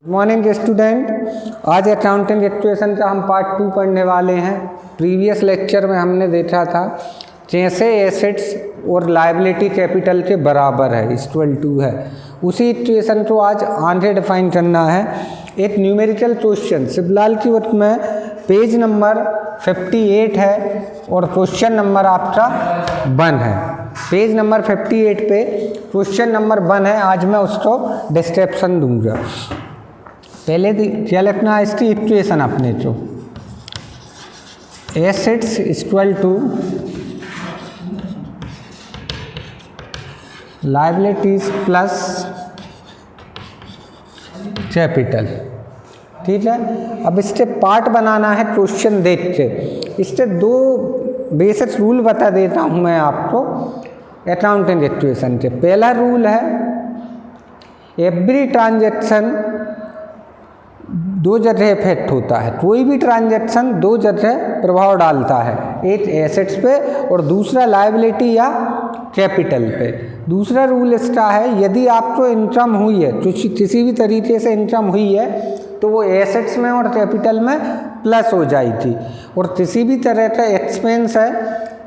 Morning student, आज accounting equation का हम पार्ट 2 पढ़ने वाले हैं। प्रीवियस लेक्चर में हमने देखा था जैसे एसेट्स और लायबिलिटी कैपिटल के बराबर है, इक्वल टू है, उसी इक्वेशन को आज आगे डिफाइन करना है। एक न्यूमेरिकल क्वेश्चन शिवलाल की बुक में पेज नंबर 58 है और क्वेश्चन नंबर आपका 1 है। पेज नंबर 58 पे क्वेश्चन नंबर 1 है। आज मैं उसको डिस्क्रिप्शन दूंगा। पहले क्या लिखना है इसकी इक्वेशन अपने को, assets equal to liabilities plus capital. ठीक है, अब इसके पार्ट बनाना है क्वेश्चन देख के। इसके 2 बेसिक रूल बता देता हूँ मैं आपको अकाउंटिंग इक्वेशन के। पहला रूल है एवरी ट्रांजैक्शन 2 जगह इफेक्ट होता है, कोई भी ट्रांजैक्शन 2 जगह प्रभाव डालता है, एक एसेट्स पे और दूसरा लायबिलिटी या कैपिटल पे। दूसरा रूल इसका है यदि आपको इनकम हुई है, किसी भी तरीके से इनकम हुई है तो वो एसेट्स में और कैपिटल में प्लस हो जाएगी, और किसी भी तरह का एक्सपेंस है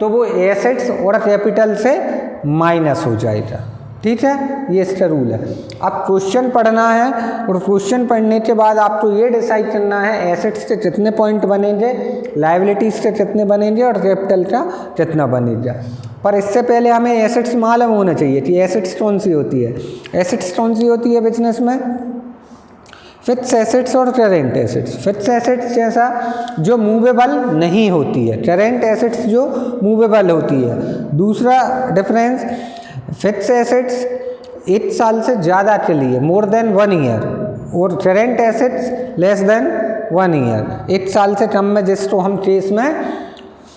तो वो एसेट्स और कैपिटल से माइनस हो जाएगा। ठीक है, ये इसका रूल है। अब क्वेश्चन पढ़ना है और क्वेश्चन पढ़ने के बाद आपको ये डिसाइड करना है एसेट्स के कितने पॉइंट बनेंगे, लायबिलिटीज़ के कितने बनेंगे और कैपिटल का कितना बनेगा। पर इससे पहले हमें एसेट्स मालूम होना चाहिए कि एसेट्स कौन सी होती है। एसेट्स कौन सी होती है बिजनेस में? फिक्स एसेट्स और करेंट एसेट्स। फिक्स एसेट्स जैसा जो मूवेबल नहीं होती है, करेंट एसेट्स जो मूवेबल होती है। दूसरा डिफरेंस, फिक्स एसेट्स 1 साल से ज़्यादा के लिए मोर देन 1 ईयर, और current assets less than 1 year, 1 साल से कम में, जिसको हम केस में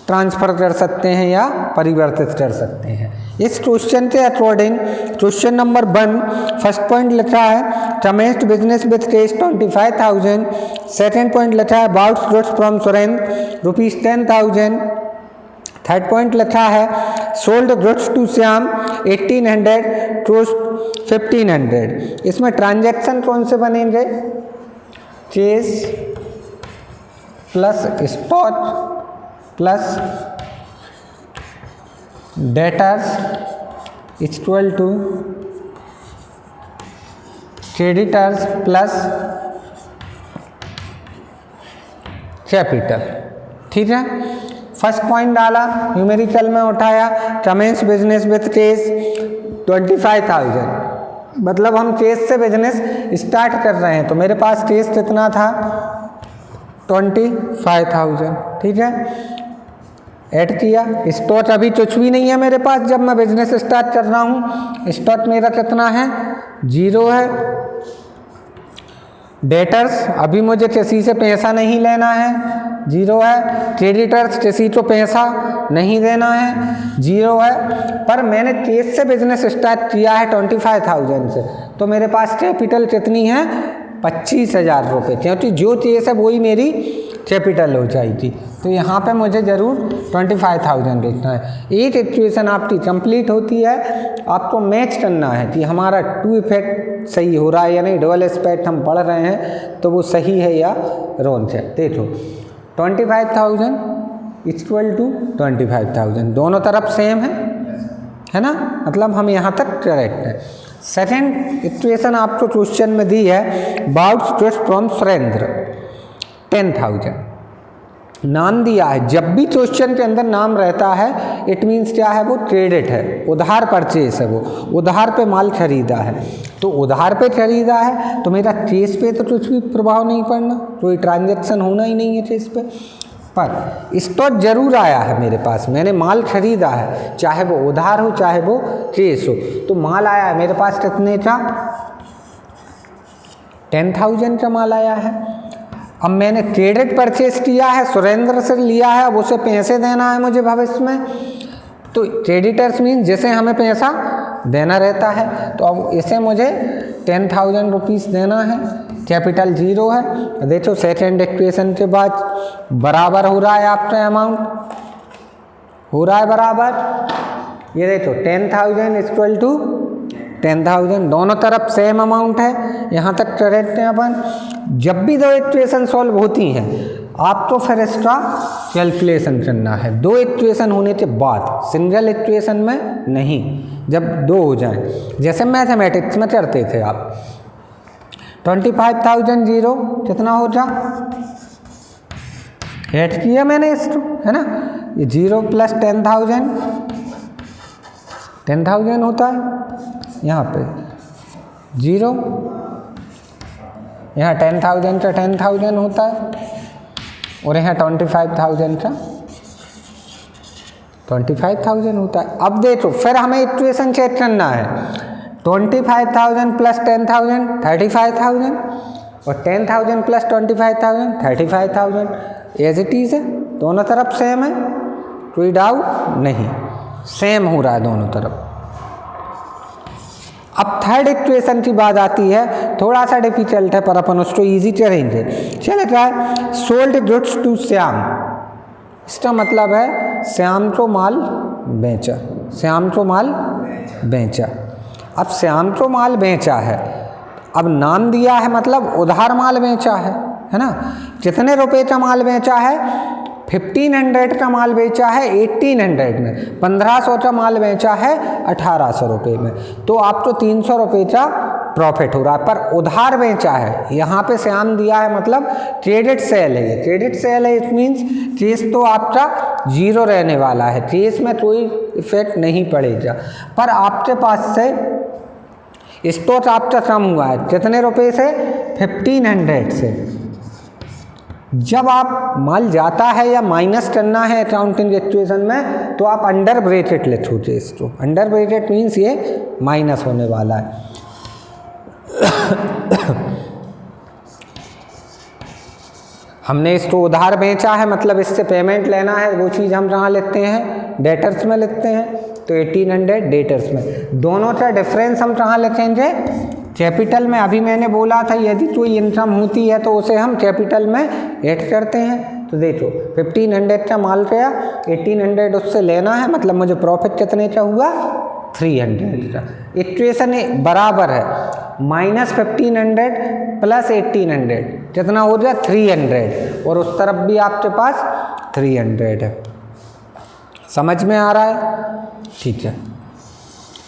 ट्रांसफ़र कर सकते हैं या परिवर्तित कर सकते हैं। इस क्वेश्चन के according question number 1 first point लिखा है commenced business with cash 25,000। Second point लिखा है bought goods from Surendra ₹10,000। Third point लिखा है sold goods to Shyam 1800 cost 1500। इसमें ट्रांजैक्शन कौन से बनेंगे? Cash plus stock plus debtors equal to creditors plus capital. ठीक है, फर्स्ट पॉइंट डाला, न्यूमेरिकल में उठाया कमेंस बिजनेस विथ कैश 25,000, मतलब हम कैश से बिजनेस स्टार्ट कर रहे हैं, तो मेरे पास कैश कितना था? 25,000। ठीक है, ऐड किया। स्टॉक अभी कुछ भी नहीं है मेरे पास जब मैं बिजनेस स्टार्ट कर रहा हूँ। स्टॉक मेरा कितना है? 0 है। डेटर्स अभी मुझे किसी से पैसा नहीं लेना है, 0 है। क्रेडिटर्स किसी को पैसा नहीं देना है, 0 है। पर मैंने कैश से बिजनेस स्टार्ट किया है 25,000 से, तो मेरे पास कैपिटल कितनी है? 25,000 रुपये, क्योंकि जो केस है वही मेरी कैपिटल हो जाएगी। तो यहाँ पे मुझे ज़रूर 25,000 लिखना है। एक इक्वेशन आपकी कंप्लीट होती है, आपको मैच करना है कि हमारा 2 इफेक्ट सही हो रहा है या नहीं, डबल एस्पेक्ट हम पढ़ रहे हैं तो वो सही है या रॉन्ग है। देखो 25,000 इक्वल टू 25,000, दोनों तरफ सेम है ना, मतलब हम यहाँ तक करेक्ट है। सेकेंड इक्वेशन आपको क्वेश्चन में दी है बाउट्स गुड्स फ्रॉम सुरेंद्र 10,000। नाम दिया है, जब भी क्वेश्चन के अंदर नाम रहता है इट मीन्स क्या है? वो क्रेडिट है, उधार परचेस है, वो उधार पे माल खरीदा है। तो उधार पे खरीदा है तो मेरा केस पे तो कुछ भी प्रभाव नहीं पड़ना, कोई ट्रांजैक्शन होना ही नहीं है केस पे। पर स्टॉक जरूर आया है मेरे पास, मैंने माल खरीदा है, चाहे वो उधार हो चाहे वो केस हो, तो माल आया है मेरे पास कितने का? 10,000 का माल आया है। अब मैंने क्रेडिट परचेस किया है, सुरेंद्र से लिया है, अब उसे पैसे देना है मुझे भविष्य में, तो क्रेडिटर्स मीन जैसे हमें पैसा देना रहता है, तो अब इसे मुझे 10,000 रुपीज़ देना है। कैपिटल 0 है। देखो सेकेंड इक्वेशन के बाद बराबर हो रहा है आपका अमाउंट, हो रहा है बराबर। ये देखो 10,000 इक्वल टू 10,000, दोनों तरफ सेम अमाउंट है, यहाँ तक करते हैं अपन। जब भी दो इक्वेशन सॉल्व होती हैं आपको फिर इसका कैलकुलेशन करना है, दो इक्वेशन होने के बाद, सिंगल इक्वेशन में नहीं, जब दो हो जाए, जैसे मैथमेटिक्स में करते थे आप। 25,000 जीरो कितना हो जा, ऐड किया मैंने इसको, है ना, ये 0 प्लस 10,000 होता है, यहाँ पे 0, यहाँ 10,000 का 10,000 होता है, और यहाँ 25,000 का 25,000 होता है। अब देखो फिर हमें इक्वेशन चेक करना है, 25,000 प्लस 10,000 35,000, और 10,000 प्लस 25,000 35,000, एज इट इज़ है, दोनों तरफ सेम है, कोई डाउट नहीं, सेम हो रहा है दोनों तरफ। अब थर्ड इक्वेशन की बात आती है, थोड़ा सा डिफिकल्ट है पर अपन उसको इजी करेंगे। चले क्या है, सोल्ड गुड्स टू श्याम, इसका मतलब है श्याम को माल बेचा, श्याम को माल बेचा। अब श्याम को माल बेचा है, अब नाम दिया है मतलब उधार माल बेचा है ना। कितने रुपए का माल बेचा है, 1500 का माल बेचा है 1800 में, 1500 का माल बेचा है 1800 रुपये में, तो आपको 300 रुपये का प्रॉफिट हो रहा है, पर उधार बेचा है। यहाँ पे श्याम दिया है मतलब क्रेडिट सेल है, ये क्रेडिट सेल है, इट मीन्स केस तो आपका जीरो रहने वाला है, केस में कोई इफेक्ट नहीं पड़ेगा। पर आपके पास से स्टॉक आपका कम हुआ है, कितने रुपए से, 1500 से। जब आप माल जाता है या माइनस करना है अकाउंटिंग इक्वेशन में, तो आप अंडर ब्रैकेट लिखोगे इसको, अंडर ब्रैकेट मीन्स ये माइनस होने वाला है। हमने इसको उधार बेचा है मतलब इससे पेमेंट लेना है, वो चीज़ हम कहाँ लेते हैं, डेटर्स में लेते हैं, तो 1800 डेटर्स में। दोनों का डिफरेंस हम कहाँ लिखेंगे, कैपिटल में। अभी मैंने बोला था यदि कोई इनकम होती है तो उसे हम कैपिटल में ऐड करते हैं। तो देखो 1500 का माल गया, 1800 उससे लेना है, मतलब मुझे प्रॉफिट कितने का हुआ, 300 का। इक्वेशन बराबर है -1500 प्लस 1800 कितना हो गया, 300, और उस तरफ भी आपके पास 300 है। समझ में आ रहा है, ठीक है।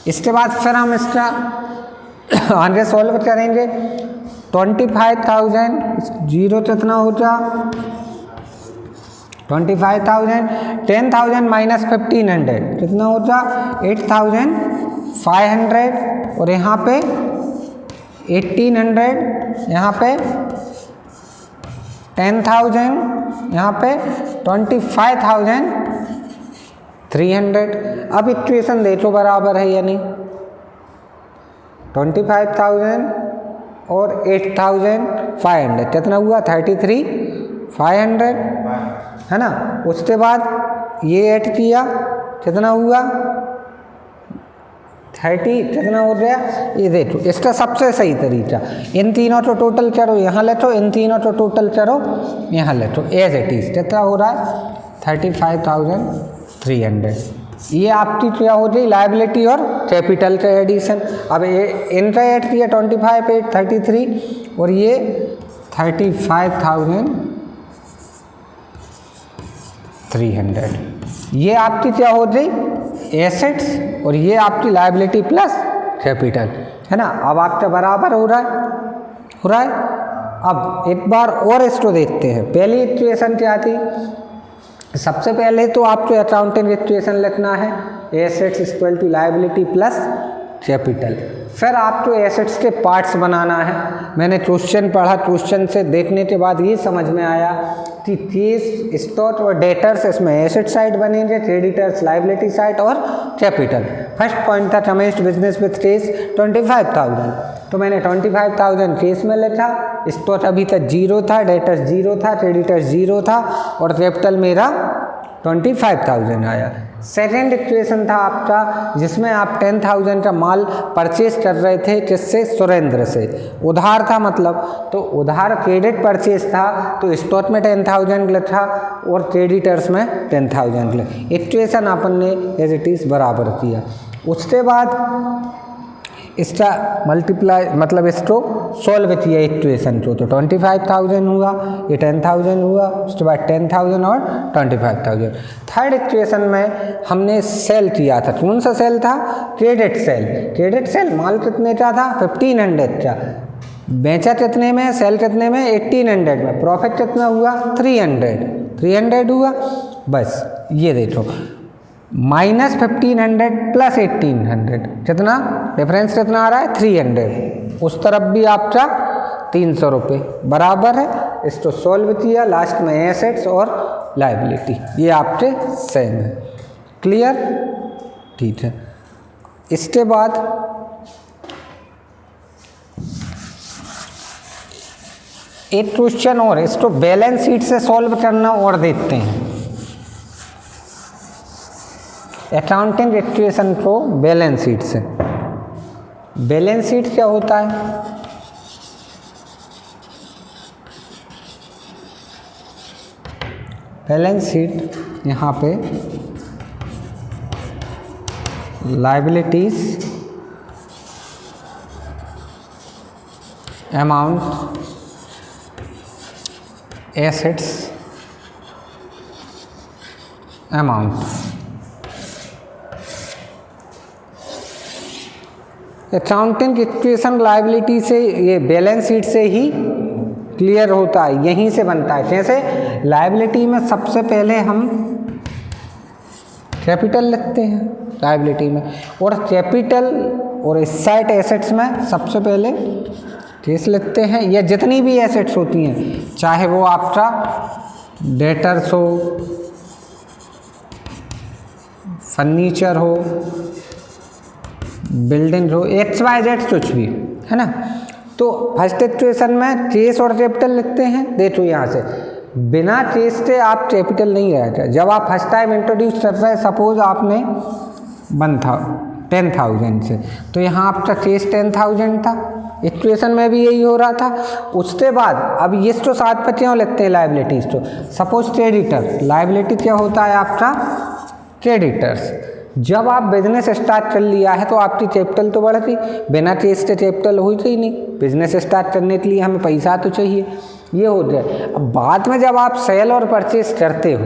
इसके बाद फिर हम इसका आगे सॉल्व करेंगे। 25,000 जीरो कितना हो जा, 25,000, 10,000 माइनस 1500 कितना हो जा, 8,500, और यहाँ पे 1800, यहाँ पे 10,000, यहाँ पे 25,300। अब इक्वेशन देखो बराबर है या नहीं, 25,000 और 8,500 कितना हुआ, 33,500 है ना। उसके बाद ये ऐड किया कितना हुआ, 30 कितना हो गया, ये देखो इसका सबसे सही तरीका, इन तीनों को टोटल करो, यहाँ लेटो, इन तीनों को टोटल करो, यहाँ लेटो, एज इट इज कितना हो रहा है, 35,300। ये आपकी क्या हो गई, लायबिलिटी और कैपिटल का एडिशन। अब ये इनका ऐड किया 25, 8, 33, और ये 35,300। ये आपकी क्या हो गई, एसेट्स, और ये आपकी लायबिलिटी प्लस कैपिटल, है ना। अब आपका बराबर हो रहा है। अब एक बार और इसको देखते हैं। पहली इक्वेशन क्या थी, सबसे पहले तो आपको अकाउंटिंग इक्वेशन लिखना है, assets equal to liability plus capital. फिर आपको एसेट्स के पार्ट्स बनाना है। मैंने क्वेश्चन पढ़ा, क्वेश्चन से देखने के बाद ये समझ में आया कि केस, स्टॉक और डेटर्स, इसमें एसेट साइड बनेंगे, क्रेडिटर्स लायबिलिटी साइड, और कैपिटल। फर्स्ट पॉइंट था कमेंस्ड बिजनेस विथ केस 25,000, तो मैंने 25,000 केस में लिखा, स्टॉक अभी तक जीरो था, डेटर्स जीरो था, क्रेडिटर्स जीरो था, और कैपिटल मेरा 25,000 आया। सेकेंड इक्वेशन था आपका जिसमें आप 10,000 का माल परचेज कर रहे थे, किससे, सुरेंद्र से, उधार था मतलब, तो उधार क्रेडिट परचेज था, तो स्टॉक में 10,000 लिखा और क्रेडिटर्स में 10,000 लिखा। इक्वेशन अपन ने एज इट इज बराबर किया। उसके बाद इसका मल्टीप्लाई मतलब इसको सॉल्व किया इक्वेशन को तो 25,000 हुआ, ये 10,000 हुआ, उसके बाद 10,000 और 25,000। थर्ड इक्वेशन में हमने सेल किया था, कौन सा सेल था? Credit sale. क्रेडिट सेल माल कितने का था? 1500 का, बेचा कितने में? सेल कितने में? 1800 में। प्रॉफिट कितना हुआ? 300 हुआ। बस ये देखो -1500 प्लस 1800 कितना डिफरेंस कितना आ रहा है? 300। उस तरफ भी आपका 300 रुपये बराबर है। इसको सॉल्व किया, लास्ट में एसेट्स और लायबिलिटी ये आपके सेम है। क्लियर? ठीक है। इसके बाद एक क्वेश्चन और, इसको बैलेंस शीट से सॉल्व करना और देखते हैं। अकाउंटिंग इक्वेशन को बैलेंस शीट से। बैलेंस शीट क्या होता है? बैलेंस शीट यहाँ पे liabilities, amount, assets, amount. Accounting equation liability से, ये बैलेंस शीट से ही क्लियर होता है, यहीं से बनता है। जैसे लायबिलिटी में सबसे पहले हम कैपिटल लिखते हैं लायबिलिटी में, और कैपिटल और इस साइड एसेट्स में सबसे पहले केस लिखते हैं। या जितनी भी एसेट्स होती हैं, चाहे वो आपका डेटर्स हो, फर्नीचर हो, बिल्डिंग हो, XYZ कुछ भी है ना। तो फर्स्ट इक्वेशन में केस और कैपिटल लिखते हैं। देखो यहाँ से बिना केस के आप कैपिटल नहीं रहते। जब आप फर्स्ट टाइम इंट्रोड्यूस कर रहे हैं, सपोज आपने 10,000 से, तो यहाँ आपका केस 10,000 था। इक्वेशन में भी यही हो रहा था। उसके बाद अब ये तो साथ पे क्यों लिखते हैं लायबिलिटीज? तो सपोज क्रेडिटर, लायबिलिटी क्या होता है आपका? क्रेडिटर्स। जब आप बिजनेस स्टार्ट कर लिया है तो आपकी कैपिटल तो बढ़ गई, बिना केस के कैपिटल हुई ही नहीं। बिजनेस स्टार्ट करने के लिए हमें पैसा तो चाहिए, ये हो जाए। अब बाद में जब आप सेल और परचेस करते हो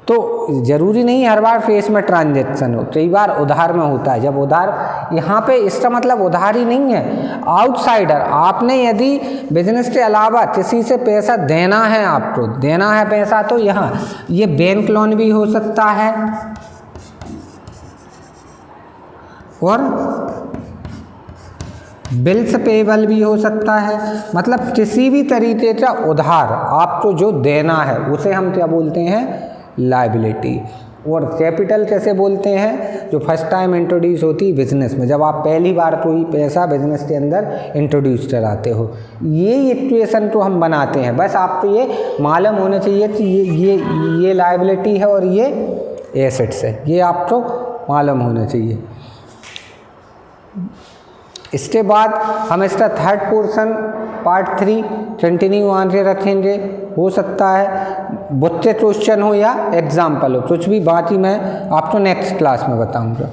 तो ज़रूरी नहीं हर बार फेस में ट्रांजेक्शन हो, कई बार उधार में होता है। जब उधार, यहाँ पे इसका मतलब उधार ही नहीं है, आउटसाइडर। आपने यदि बिजनेस के अलावा किसी से पैसा देना है, आपको देना है पैसा, तो यहाँ ये बैंक लोन भी हो सकता है और बिल्स पेबल भी हो सकता है। मतलब किसी भी तरीके का उधार आपको जो देना है उसे हम क्या बोलते हैं? लायबिलिटी। और कैपिटल कैसे बोलते हैं? जो फर्स्ट टाइम इंट्रोड्यूस होती है बिजनेस में, जब आप पहली बार कोई पैसा बिजनेस के अंदर इंट्रोड्यूस कराते हो। ये इक्वेशन को हम बनाते हैं। बस आपको ये मालूम होना चाहिए कि ये लायबिलिटी है और ये एसेट्स है, ये आपको मालूम होना चाहिए। इसके बाद हम इसका थर्ड पोर्शन पार्ट 3 कंटिन्यू आगे रखेंगे। हो सकता है बुक के क्वेश्चन हो या एग्जाम्पल हो, कुछ भी, बाकी मैं आपको नेक्स्ट क्लास में बताऊंगा।